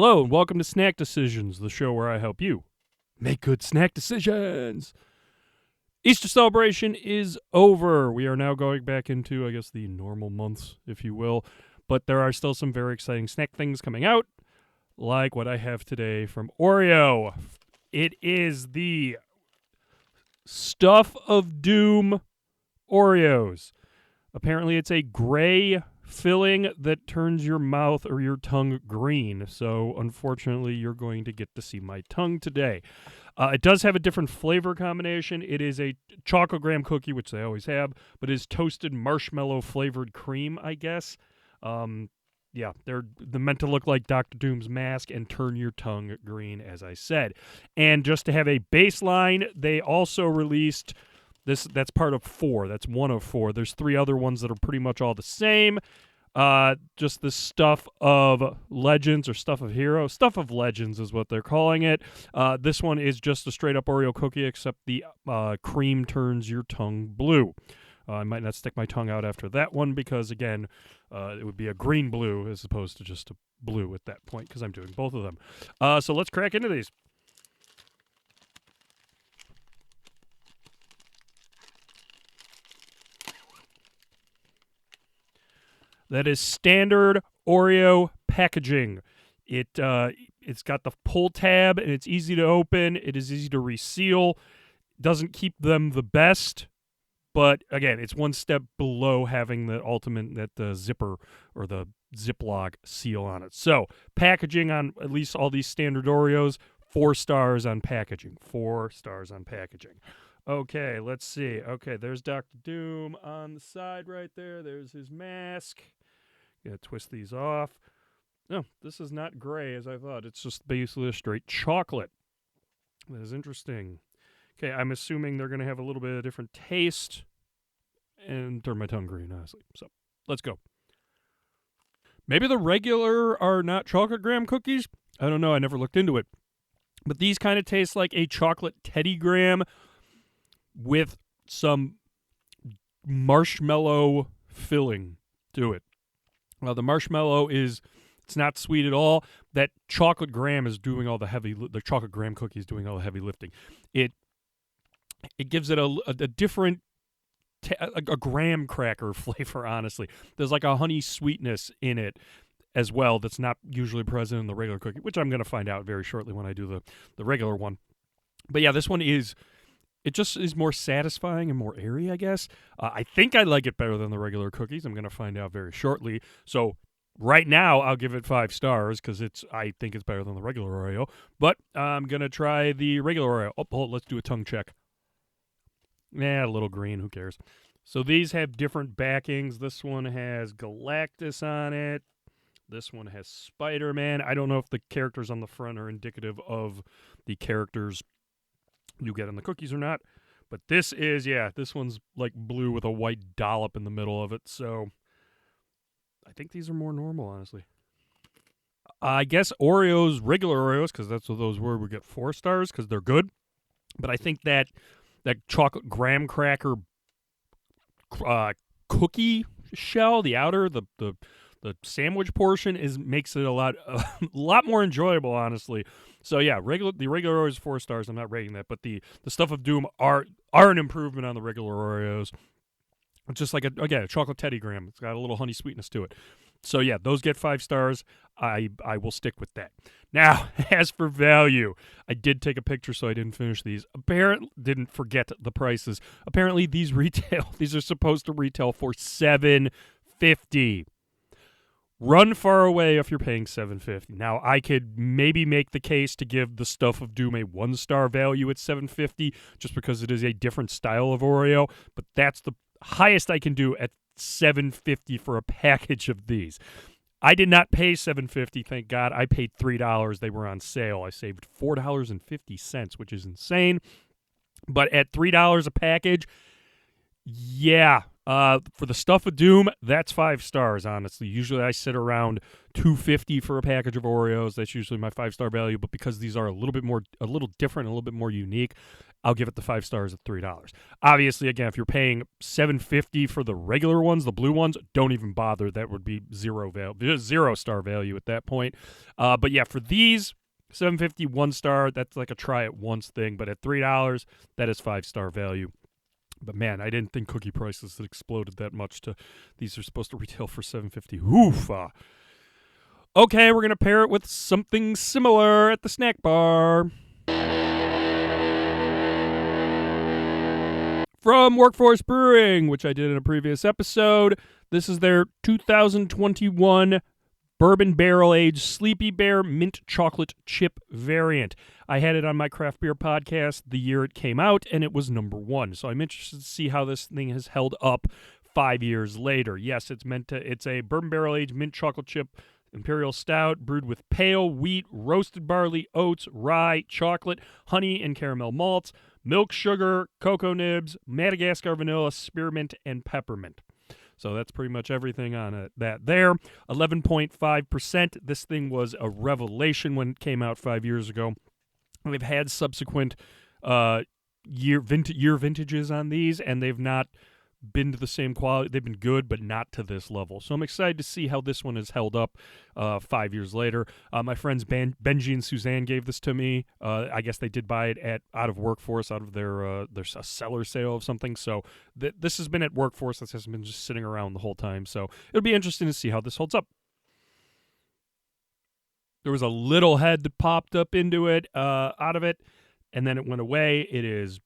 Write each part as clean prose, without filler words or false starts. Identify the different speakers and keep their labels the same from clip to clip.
Speaker 1: Hello and welcome to Snack Decisions, the show where I help you make good snack decisions. Easter celebration is over. We are now going back into, I guess, the normal months, if you will. But there are still some very exciting snack things coming out, like what I have today from Oreo. It is the Stuf of Doom Oreos. Apparently it's a gray filling that turns your mouth or your tongue green. So, unfortunately, you're going to get to see my tongue today. It does have a different flavor combination. It is a chocolate graham cookie, which they always have, but is toasted marshmallow flavored cream, I guess. Yeah, they're meant to look like Dr. Doom's mask and turn your tongue green, as I said. And just to have a baseline, they also released this. That's part of 4. That's one of 4. There's 3 other ones that are pretty much all the same. Just the Stuff of Legends or Stuff of Heroes. Stuff of Legends is what they're calling it. This one is just a straight up Oreo cookie, except the cream turns your tongue blue. I might not stick my tongue out after that one because, again, it would be a green blue as opposed to just a blue at that point because I'm doing both of them. So let's crack into these. That is standard Oreo packaging. It's got the pull tab, and it's easy to open. It is easy to reseal. Doesn't keep them the best, but again, it's one step below having the ultimate the zipper or the Ziploc seal on it. So packaging on at least all these standard Oreos, 4 stars on packaging. 4 stars on packaging. Okay, let's see. Okay, there's Dr. Doom on the side right there. There's his mask. Gonna twist these off. No, this is not gray as I thought. It's just basically a straight chocolate. That is interesting. Okay, I'm assuming they're going to have a little bit of different taste and turn my tongue green, honestly. So, let's go. Maybe the regular are not chocolate graham cookies. I don't know. I never looked into it. But these kind of taste like a chocolate Teddy Graham with some marshmallow filling to it. The marshmallow it's not sweet at all. That chocolate graham is doing all the chocolate graham cookie is doing all the heavy lifting. It gives it a different, a graham cracker flavor, honestly. There's like a honey sweetness in it as well that's not usually present in the regular cookie, which I'm going to find out very shortly when I do the regular one. But yeah, this one it just is more satisfying and more airy, I guess. I think I like it better than the regular cookies. I'm going to find out very shortly. So right now, I'll give it 5 stars because I think it's better than the regular Oreo. But I'm going to try the regular Oreo. Let's do a tongue check. A little green. Who cares? So these have different backings. This one has Galactus on it. This one has Spider-Man. I don't know if the characters on the front are indicative of the characters you get in the cookies or not. But this one's like blue with a white dollop in the middle of it. So I think these are more normal, honestly. I guess Oreos, regular Oreos, because that's what those were, would get 4 stars because they're good. But I think that chocolate graham cracker cookie shell, the outer, the sandwich portion makes it a lot more enjoyable, honestly. So yeah, the regular Oreos 4 stars. I'm not rating that, but the Stuff of Doom are an improvement on the regular Oreos. It's just like a chocolate Teddy Graham. It's got a little honey sweetness to it. So yeah, those get 5 stars. I will stick with that. Now, as for value, I did take a picture so I didn't finish these. Didn't forget the prices. Apparently these are supposed to retail for $7.50. Run far away if you're paying $7.50. Now, I could maybe make the case to give the Stuff of Doom a 1-star value at $7.50 just because it is a different style of Oreo, but that's the highest I can do at $7.50 for a package of these. I did not pay $7.50, thank God. I paid $3. They were on sale. I saved $4.50, which is insane. But at $3 a package, yeah, For the Stuf of Doom, that's 5 stars, honestly. Usually I sit around $2.50 for a package of Oreos. That's usually my 5-star value, but because these are a little different, a little bit more unique, I'll give it the 5 stars at $3. Obviously, again, if you're paying $7.50 for the regular ones, the blue ones, don't even bother. That would be 0-star value at that point. But yeah, for these, $7.50, 1 star, that's like a try it once thing. But at $3, that is 5-star value. But man, I didn't think cookie prices had exploded that much. These are supposed to retail for $7.50. Oof. Okay, we're going to pair it with something similar at the snack bar. From Workforce Brewing, which I did in a previous episode, this is their 2021 Bourbon Barrel Aged Sleepy Bear Mint Chocolate Chip variant. I had it on my craft beer podcast the year it came out, and it was number 1. So I'm interested to see how this thing has held up 5 years later. Yes, it's a Bourbon Barrel Aged Mint Chocolate Chip Imperial Stout brewed with pale wheat, roasted barley, oats, rye, chocolate, honey, and caramel malts, milk, sugar, cocoa nibs, Madagascar vanilla, spearmint, and peppermint. So that's pretty much everything on that there. 11.5%. This thing was a revelation when it came out 5 years ago. They've had subsequent year vintages on these, and they've not been to the same quality. They've been good, but not to this level. So I'm excited to see how this one has held up 5 years later. My friends Benji and Suzanne gave this to me. I guess they did buy it out of Workforce, out of their cellar sale of something. So this has been at Workforce. This hasn't been just sitting around the whole time. So it'll be interesting to see how this holds up. There was a little head that popped up into it, out of it, and then it went away. It is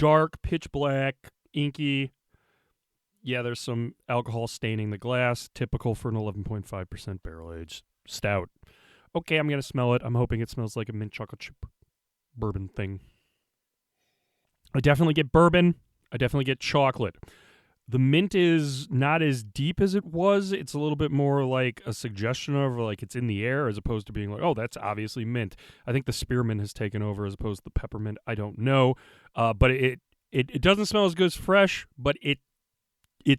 Speaker 1: dark, pitch black, inky. Yeah, there's some alcohol staining the glass, typical for an 11.5% barrel-aged stout. Okay, I'm going to smell it. I'm hoping it smells like a mint chocolate chip bourbon thing. I definitely get bourbon. I definitely get chocolate. The mint is not as deep as it was. It's a little bit more like a suggestion of, like, it's in the air as opposed to being like, oh, that's obviously mint. I think the spearmint has taken over as opposed to the peppermint. I don't know. But it doesn't smell as good as fresh, but it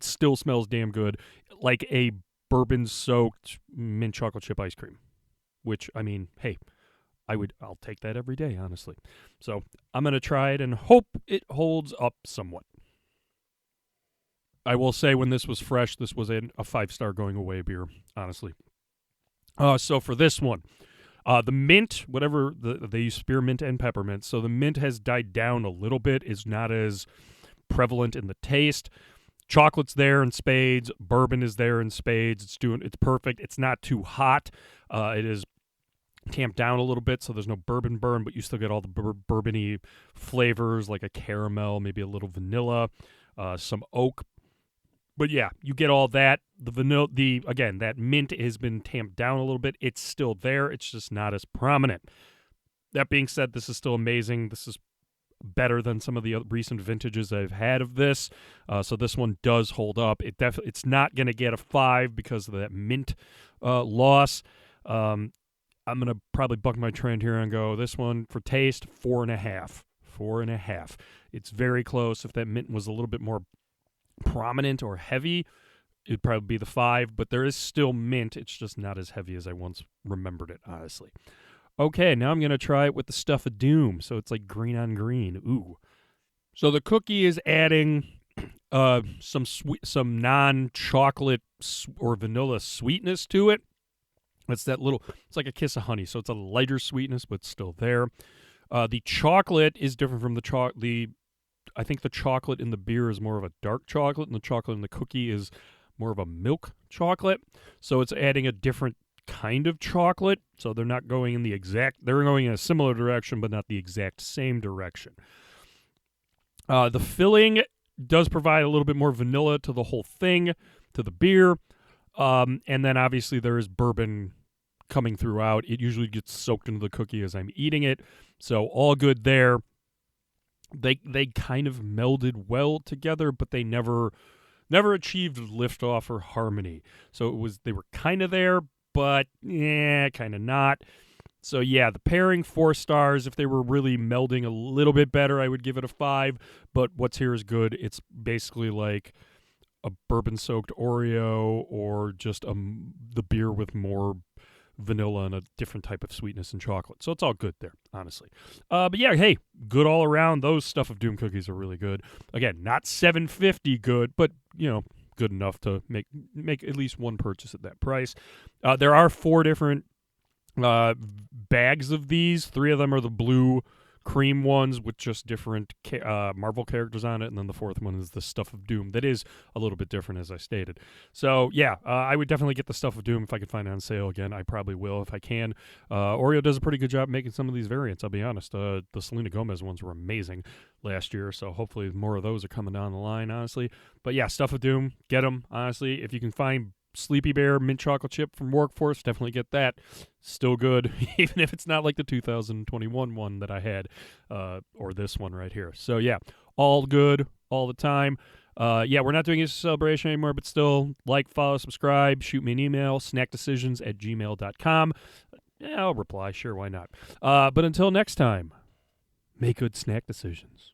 Speaker 1: still smells damn good, like a bourbon-soaked mint chocolate chip ice cream, which, I mean, hey, I'll take that every day, honestly. So I'm going to try it and hope it holds up somewhat. I will say when this was fresh, this was a 5-star going away beer, honestly. So for this one, the mint, whatever, they use spearmint and peppermint, so the mint has died down a little bit, is not as prevalent in the taste. Chocolate's there in spades. Bourbon is there in spades. It's perfect. It's not too hot. It is tamped down a little bit, so there's no bourbon burn, but you still get all the bourbony flavors, like a caramel, maybe a little vanilla, some oak. But yeah, you get all that. The vanilla, again, that mint has been tamped down a little bit. It's still there. It's just not as prominent. That being said, this is still amazing. This is better than some of the recent vintages I've had of this. So this one does hold up. It's not going to get a 5 because of that mint loss. I'm going to probably buck my trend here and go this one for taste, 4.5. 4.5. It's very close. If that mint was a little bit more prominent or heavy, it'd probably be the 5, but there is still mint. It's just not as heavy as I once remembered it, honestly. Okay, now I'm going to try it with the Stuf of Doom. So it's like green on green. Ooh. So the cookie is adding some non-chocolate or vanilla sweetness to it. It's like a kiss of honey. So it's a lighter sweetness, but still there. The chocolate is different from I think the chocolate in the beer is more of a dark chocolate, and the chocolate in the cookie is more of a milk chocolate. So it's adding a different kind of chocolate, so they're going in a similar direction, but not the exact same direction. The filling does provide a little bit more vanilla to the whole thing, to the beer, and then obviously there is bourbon coming throughout. It usually gets soaked into the cookie as I'm eating it, so all good there. They kind of melded well together, but they never achieved liftoff or harmony. So they were kind of there, but kind of not. So yeah, the pairing, 4 stars. If they were really melding a little bit better, I would give it a 5. But what's here is good. It's basically like a bourbon-soaked Oreo or just the beer with more vanilla and a different type of sweetness and chocolate. So it's all good there, honestly. But yeah, hey, good all around. Those Stuf of Doom cookies are really good. Again, not $7.50 good, but, good enough to make at least one purchase at that price. There are 4 different bags of these. 3 of them are the blue cream ones with just different Marvel characters on it, and then the 4th one is the Stuf of Doom. That is a little bit different, as I stated. So yeah, I would definitely get the Stuf of Doom if I could find it on sale again. I probably will if I can. Oreo does a pretty good job making some of these variants, I'll be honest. The Selena Gomez ones were amazing last year, so hopefully more of those are coming down the line, honestly. But yeah, Stuf of Doom, get them, honestly. If you can find Sleepy Bear mint chocolate chip from Workforce, definitely get that. Still good, even if it's not like the 2021 one that I had, or this one right here. So yeah, all good all the time. Yeah, we're not doing a celebration anymore, but still, like, follow, subscribe, shoot me an email, snackdecisions@gmail.com. Yeah, I'll reply, sure, why not? But until next time, make good snack decisions.